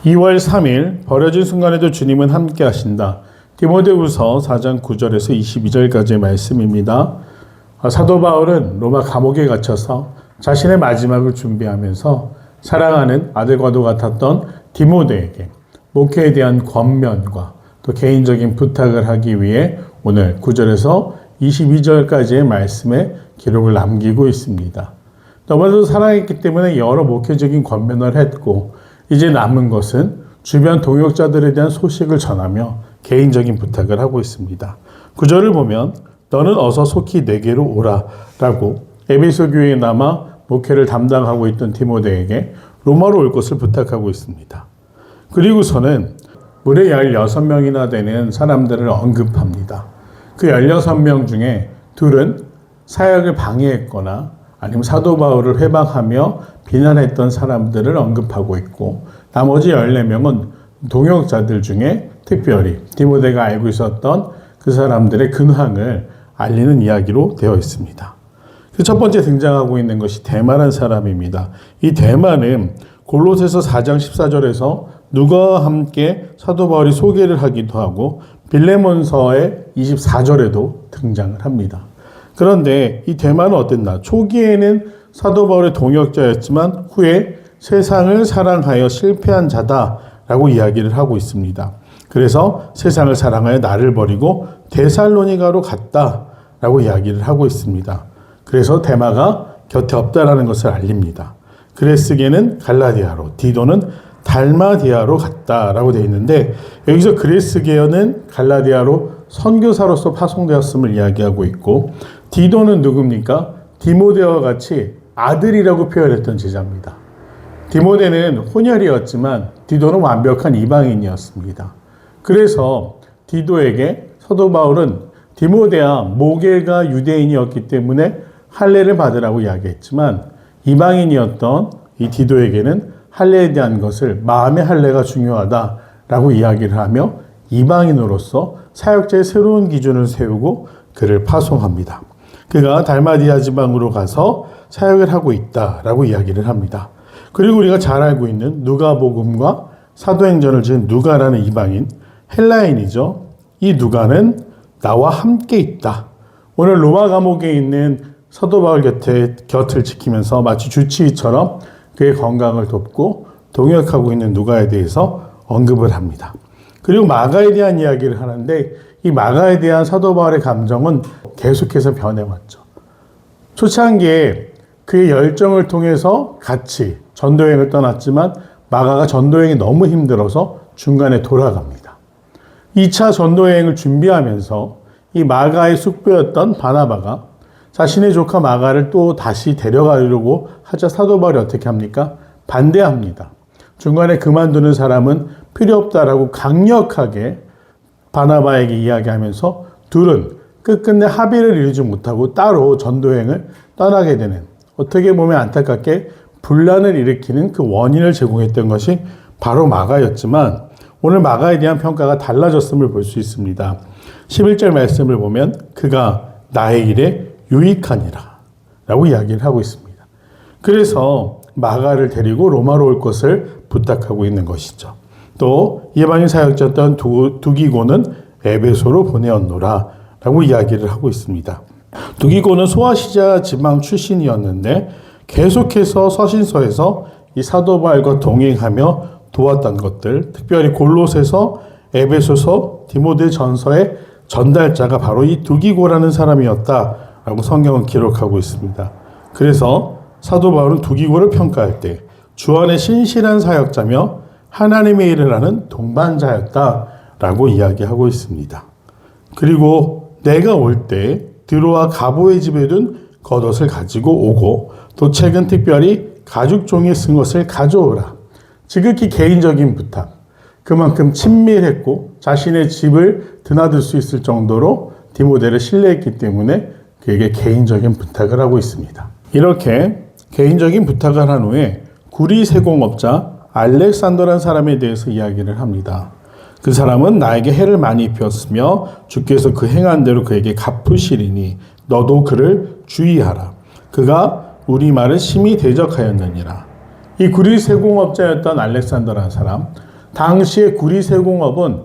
(2월 3일) 버려진 순간에도 주님은 함께 하신다. 디모데후서 4장 9절에서 22절까지의 말씀입니다. 사도 바울은 로마 감옥에 갇혀서 자신의 마지막을 준비하면서 사랑하는 아들과도 같았던 디모데에게 목회에 대한 권면과 또 개인적인 부탁을 하기 위해 오늘 9절에서 22절까지의 말씀에 기록을 남기고 있습니다. 너무나도 사랑했기 때문에 여러 목회적인 권면을 했고 이제 남은 것은 주변 동역자들에 대한 소식을 전하며 개인적인 부탁을 하고 있습니다. 9절을 보면 너는 어서 속히 내게로 오라 라고 에베소 교회에 남아 목회를 담당하고 있던 디모데에게 로마로 올 것을 부탁하고 있습니다. 그리고서는 무려 16명이나 되는 사람들을 언급합니다. 그 16명 중에 둘은 사역을 방해했거나 아니면 사도 바울을 회방하며 비난했던 사람들을 언급하고 있고 나머지 14명은 동역자들 중에 특별히 디모데가 알고 있었던 그 사람들의 근황을 알리는 이야기로 되어 있습니다. 그 첫 번째 등장하고 있는 것이 대마라는 사람입니다. 이 대마는 골로새서 4장 14절에서 누가와 함께 사도 바울이 소개를 하기도 하고 빌레몬서의 24절에도 등장을 합니다. 그런데 이 대마는 어땠나? 초기에는 사도 바울의 동역자였지만 후에 세상을 사랑하여 실패한 자다라고 이야기를 하고 있습니다. 그래서 세상을 사랑하여 나를 버리고 데살로니가로 갔다라고 이야기를 하고 있습니다. 그래서 대마가 곁에 없다라는 것을 알립니다. 그레스게는 갈라디아로, 디도는 달마디아로 갔다라고 되어 있는데 여기서 그레스게어는 갈라디아로 선교사로서 파송되었음을 이야기하고 있고 디도는 누굽니까? 디모데와 같이 아들이라고 표현했던 제자입니다. 디모데는 혼혈이었지만 디도는 완벽한 이방인이었습니다. 그래서 디도에게 사도 바울은 디모데야 모계가 유대인이었기 때문에 할례를 받으라고 이야기했지만 이방인이었던 이 디도에게는 할례에 대한 것을 마음의 할례가 중요하다라고 이야기를 하며 이방인으로서 사역자의 새로운 기준을 세우고 그를 파송합니다. 그가 달마디아 지방으로 가서 사역을 하고 있다라고 이야기를 합니다. 그리고 우리가 잘 알고 있는 누가복음과 사도행전을 지은 누가라는 이방인, 헬라인이죠. 이 누가는 나와 함께 있다. 오늘 로마 감옥에 있는 사도 바울 곁을 지키면서 마치 주치의처럼 그의 건강을 돕고 동역하고 있는 누가에 대해서 언급을 합니다. 그리고 마가에 대한 이야기를 하는데 이 마가에 대한 사도 바울의 감정은 계속해서 변해왔죠. 초창기에 그의 열정을 통해서 같이 전도여행을 떠났지만 마가가 전도여행이 너무 힘들어서 중간에 돌아갑니다. 2차 전도여행을 준비하면서 이 마가의 숙부였던 바나바가 자신의 조카 마가를 또 다시 데려가려고 하자 사도 바울이 어떻게 합니까? 반대합니다. 중간에 그만두는 사람은 필요 없다라고 강력하게 바나바에게 이야기하면서 둘은 끝끝내 합의를 이루지 못하고 따로 전도여행을 떠나게 되는, 어떻게 보면 안타깝게 분란을 일으키는 그 원인을 제공했던 것이 바로 마가였지만 오늘 마가에 대한 평가가 달라졌음을 볼 수 있습니다. 11절 말씀을 보면 그가 나의 일에 유익하니라 라고 이야기를 하고 있습니다. 그래서 마가를 데리고 로마로 올 것을 부탁하고 있는 것이죠. 또 이방인 사역자였던 두기고는 에베소로 보내었노라 라고 이야기를 하고 있습니다. 두기고는 소아시아 지방 출신이었는데 계속해서 서신서에서 이 사도 바울과 동행하며 도왔던 것들, 특별히 골로새서, 에베소서, 디모데 전서의 전달자가 바로 이 두기고라는 사람이었다라고 성경은 기록하고 있습니다. 그래서 사도 바울은 두기고를 평가할 때 주 안에 신실한 사역자며 하나님의 일을 하는 동반자였다라고 이야기하고 있습니다. 그리고 내가 올 때 드로아 가보의 집에 둔 겉옷을 가지고 오고 또 최근 특별히 가죽 종이 쓴 것을 가져오라. 지극히 개인적인 부탁. 그만큼 친밀했고 자신의 집을 드나들 수 있을 정도로 디모데를 신뢰했기 때문에 그에게 개인적인 부탁을 하고 있습니다. 이렇게 개인적인 부탁을 한 후에 구리 세공업자 알렉산더라는 사람에 대해서 이야기를 합니다. 그 사람은 나에게 해를 많이 입혔으며 주께서 그 행한 대로 그에게 갚으시리니 너도 그를 주의하라. 그가 우리 말을 심히 대적하였느니라. 이 구리 세공업자였던 알렉산더라는 사람, 당시의 구리 세공업은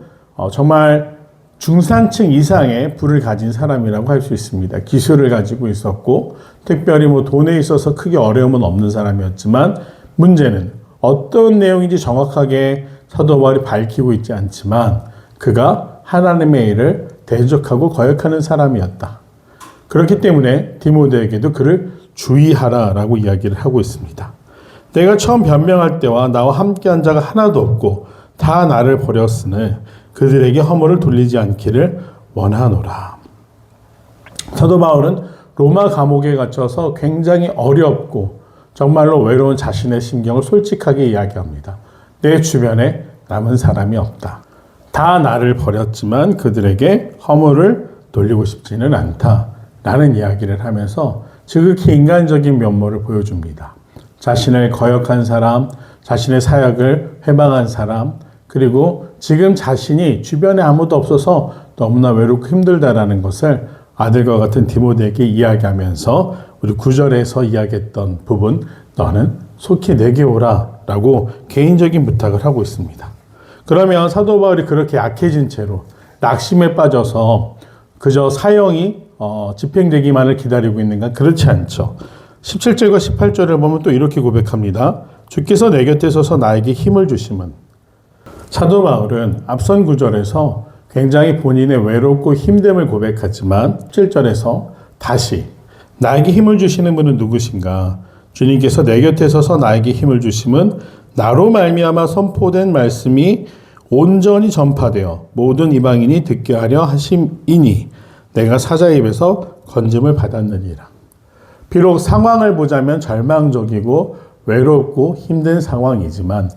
정말 중산층 이상의 부를 가진 사람이라고 할 수 있습니다. 기술을 가지고 있었고 특별히 돈에 있어서 크게 어려움은 없는 사람이었지만 문제는 어떤 내용인지 정확하게 사도 바울이 밝히고 있지 않지만 그가 하나님의 일을 대적하고 거역하는 사람이었다. 그렇기 때문에 디모데에게도 그를 주의하라라고 이야기를 하고 있습니다. 내가 처음 변명할 때와 나와 함께한 자가 하나도 없고 다 나를 버렸으니 그들에게 허물을 돌리지 않기를 원하노라. 사도 바울은 로마 감옥에 갇혀서 굉장히 어렵고 정말로 외로운 자신의 심경을 솔직하게 이야기합니다. 내 주변에 남은 사람이 없다. 다 나를 버렸지만 그들에게 허물을 돌리고 싶지는 않다. 라는 이야기를 하면서 지극히 인간적인 면모를 보여줍니다. 자신을 거역한 사람, 자신의 사역을 회방한 사람, 그리고 지금 자신이 주변에 아무도 없어서 너무나 외롭고 힘들다라는 것을 아들과 같은 디모데에게 이야기하면서 우리 9절에서 이야기했던 부분, 너는 속히 내게 오라 라고 개인적인 부탁을 하고 있습니다. 그러면 사도 바울이 그렇게 약해진 채로 낙심에 빠져서 그저 사형이 집행되기만을 기다리고 있는가? 그렇지 않죠. 17절과 18절을 보면 또 이렇게 고백합니다. 주께서 내 곁에 서서 나에게 힘을 주심은. 사도 바울은 앞선 구절에서 굉장히 본인의 외롭고 힘듦을 고백하지만 17절에서 다시 나에게 힘을 주시는 분은 누구신가? 주님께서 내 곁에 서서 나에게 힘을 주심은 나로 말미암아 선포된 말씀이 온전히 전파되어 모든 이방인이 듣게 하려 하심이니 내가 사자의 입에서 건짐을 받았느니라. 비록 상황을 보자면 절망적이고 외롭고 힘든 상황이지만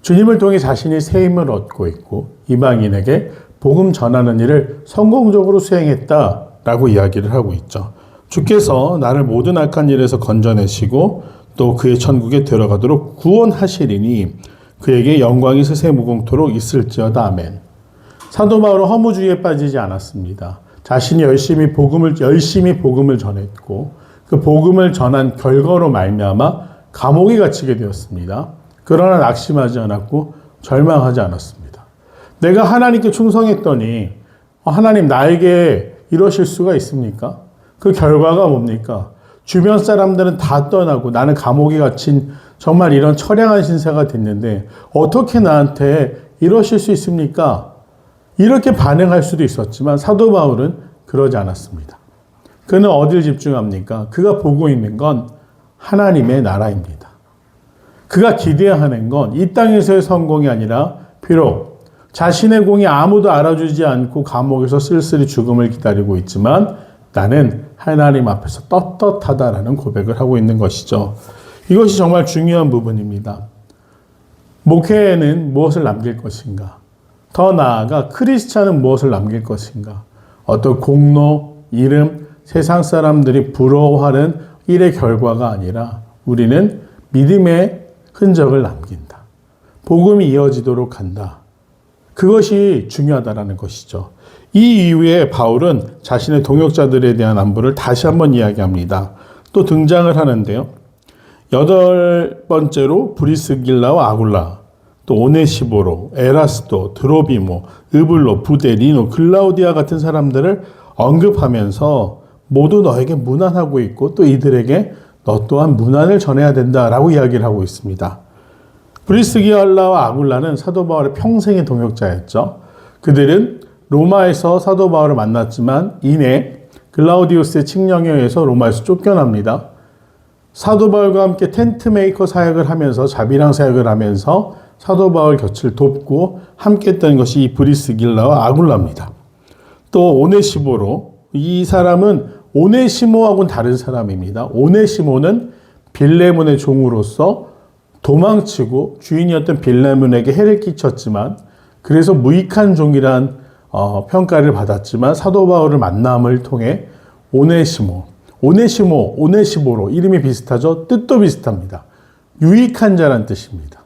주님을 통해 자신이 새 힘을 얻고 있고 이방인에게 복음 전하는 일을 성공적으로 수행했다라고 이야기를 하고 있죠. 주께서 나를 모든 악한 일에서 건져내시고 또 그의 천국에 들어가도록 구원하시리니 그에게 영광이 세세 무궁토록 있을지어다. 아멘. 사도 바울은 허무주의에 빠지지 않았습니다. 자신이 열심히 복음을 전했고 그 복음을 전한 결과로 말미암아 감옥에 갇히게 되었습니다. 그러나 낙심하지 않았고 절망하지 않았습니다. 내가 하나님께 충성했더니 하나님 나에게 이러실 수가 있습니까? 그 결과가 뭡니까? 주변 사람들은 다 떠나고 나는 감옥에 갇힌 정말 이런 처량한 신세가 됐는데 어떻게 나한테 이러실 수 있습니까? 이렇게 반응할 수도 있었지만 사도 바울은 그러지 않았습니다. 그는 어딜 집중합니까? 그가 보고 있는 건 하나님의 나라입니다. 그가 기대하는 건 이 땅에서의 성공이 아니라 비록 자신의 공이 아무도 알아주지 않고 감옥에서 쓸쓸히 죽음을 기다리고 있지만 나는 하나님 앞에서 떳떳하다라는 고백을 하고 있는 것이죠. 이것이 정말 중요한 부분입니다. 목회에는 무엇을 남길 것인가? 더 나아가 크리스찬은 무엇을 남길 것인가? 어떤 공로, 이름, 세상 사람들이 부러워하는 일의 결과가 아니라 우리는 믿음의 흔적을 남긴다. 복음이 이어지도록 한다. 그것이 중요하다라는 것이죠. 이 이후에 바울은 자신의 동역자들에 대한 안부를 다시 한번 이야기합니다. 또 등장을 하는데요. 8번째로 브리스길라와 아굴라, 또 오네시보로, 에라스도, 드로비모, 으블로, 부데, 리노, 글라우디아 같은 사람들을 언급하면서 모두 너에게 문안하고 있고 또 이들에게 너 또한 문안을 전해야 된다라고 이야기를 하고 있습니다. 브리스길라와 아굴라는 사도 바울의 평생의 동역자였죠. 그들은 로마에서 사도 바울을 만났지만 이내 글라우디우스의 칙령에 의해서 로마에서 쫓겨납니다. 사도 바울과 함께 텐트 메이커 사역을 하면서 자비랑 사역을 하면서 사도 바울 곁을 돕고 함께 했던 것이 이 브리스길라와 아굴라입니다. 또 오네시보로, 이 사람은 오네시모하고는 다른 사람입니다. 오네시모는 빌레몬의 종으로서 도망치고 주인이었던 빌레몬에게 해를 끼쳤지만 그래서 무익한 종이란 평가를 받았지만 사도 바울을 만남을 통해 오네시모로 이름이 비슷하죠? 뜻도 비슷합니다. 유익한 자란 뜻입니다.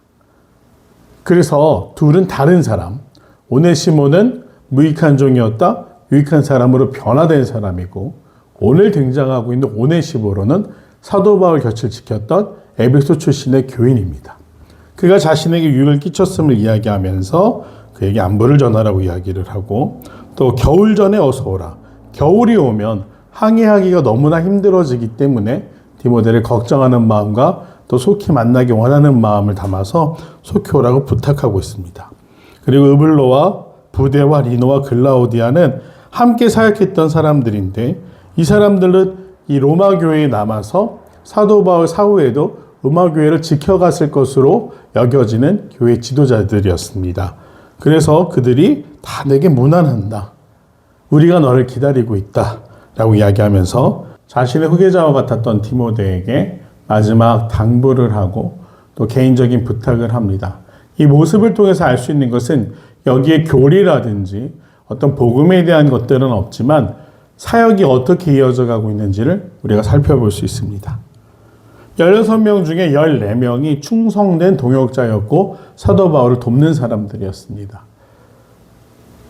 그래서 둘은 다른 사람. 오네시모는 무익한 종이었다. 유익한 사람으로 변화된 사람이고 오늘 등장하고 있는 오네시모로는 사도 바울 곁을 지켰던 에베소 출신의 교인입니다. 그가 자신에게 유익을 끼쳤음을 이야기하면서 그에게 안부를 전하라고 이야기를 하고 또 겨울 전에 어서 오라. 겨울이 오면 항해하기가 너무나 힘들어지기 때문에 디모데를 걱정하는 마음과 또 속히 만나기 원하는 마음을 담아서 속히 오라고 부탁하고 있습니다. 그리고 으블로와 부데와 리노와 글라우디아는 함께 사역했던 사람들인데 이 사람들은 이 로마 교회에 남아서 사도 바울 사후에도 로마 교회를 지켜갔을 것으로 여겨지는 교회 지도자들이었습니다. 그래서 그들이 다 내게 문안한다. 우리가 너를 기다리고 있다. 라고 이야기하면서 자신의 후계자와 같았던 디모데에게 마지막 당부를 하고 또 개인적인 부탁을 합니다. 이 모습을 통해서 알 수 있는 것은 여기에 교리라든지 어떤 복음에 대한 것들은 없지만 사역이 어떻게 이어져 가고 있는지를 우리가 살펴볼 수 있습니다. 16명 중에 14명이 충성된 동역자였고 사도 바울을 돕는 사람들이었습니다.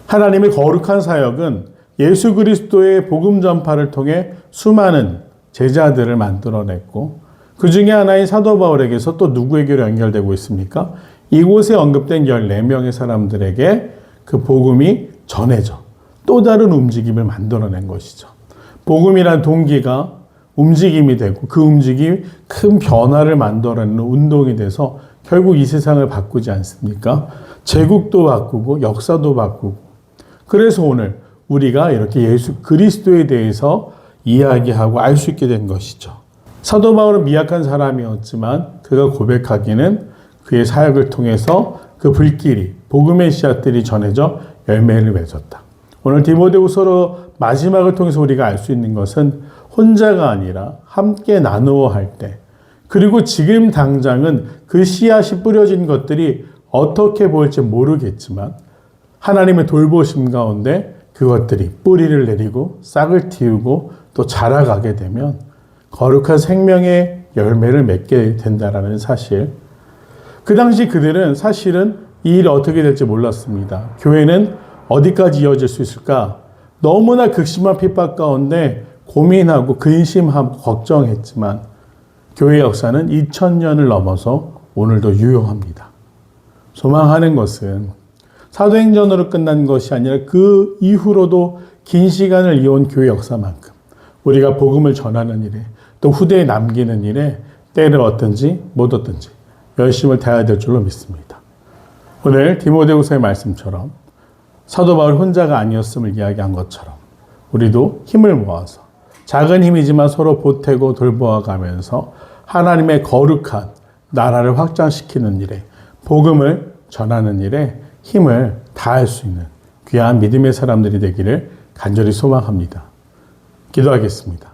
하나님의 거룩한 사역은 예수 그리스도의 복음 전파를 통해 수많은 제자들을 만들어냈고 그 중에 하나인 사도 바울에게서 또 누구에게로 연결되고 있습니까? 이곳에 언급된 14명의 사람들에게 그 복음이 전해져 또 다른 움직임을 만들어낸 것이죠. 복음이란 동기가 움직임이 되고 그 움직임이 큰 변화를 만들어내는 운동이 돼서 결국 이 세상을 바꾸지 않습니까? 제국도 바꾸고 역사도 바꾸고 그래서 오늘 우리가 이렇게 예수 그리스도에 대해서 이야기하고 알 수 있게 된 것이죠. 사도 바울은 미약한 사람이었지만 그가 고백하기는 그의 사역을 통해서 그 불길이 복음의 씨앗들이 전해져 열매를 맺었다. 오늘 디모데후서로 마지막을 통해서 우리가 알 수 있는 것은 혼자가 아니라 함께 나누어 할 때 그리고 지금 당장은 그 씨앗이 뿌려진 것들이 어떻게 보일지 모르겠지만 하나님의 돌보심 가운데 그것들이 뿌리를 내리고 싹을 틔우고 또 자라가게 되면 거룩한 생명의 열매를 맺게 된다는 사실. 그 당시 그들은 사실은 이 일이 어떻게 될지 몰랐습니다. 교회는 어디까지 이어질 수 있을까? 너무나 극심한 핍박 가운데 고민하고 근심하고 걱정했지만 교회 역사는 2000년을 넘어서 오늘도 유효합니다. 소망하는 것은 사도행전으로 끝난 것이 아니라 그 이후로도 긴 시간을 이어온 교회 역사만큼 우리가 복음을 전하는 일에 또 후대에 남기는 일에 때를 얻든지 못 얻든지 열심을 다해야 될 줄로 믿습니다. 오늘 디모데후서의 말씀처럼 사도 바울 혼자가 아니었음을 이야기한 것처럼 우리도 힘을 모아서 작은 힘이지만 서로 보태고 돌보아가면서 하나님의 거룩한 나라를 확장시키는 일에 복음을 전하는 일에 힘을 다할 수 있는 귀한 믿음의 사람들이 되기를 간절히 소망합니다. 기도하겠습니다.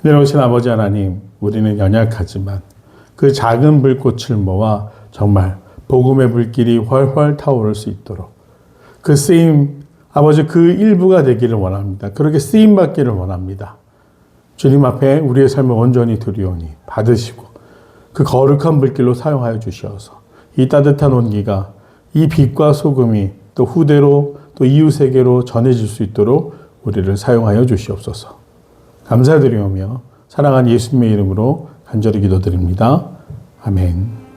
은혜로우신 아버지 하나님, 우리는 연약하지만 그 작은 불꽃을 모아 정말 복음의 불길이 훨훨 타오를 수 있도록 그 쓰임, 아버지 그 일부가 되기를 원합니다. 그렇게 쓰임 받기를 원합니다. 주님 앞에 우리의 삶을 온전히 드리오니 받으시고 그 거룩한 불길로 사용하여 주시어서 이 따뜻한 온기가 이 빛과 소금이 또 후대로 또 이웃에게로 전해질 수 있도록 우리를 사용하여 주시옵소서. 감사드리오며 사랑하는 예수님의 이름으로 간절히 기도드립니다. 아멘.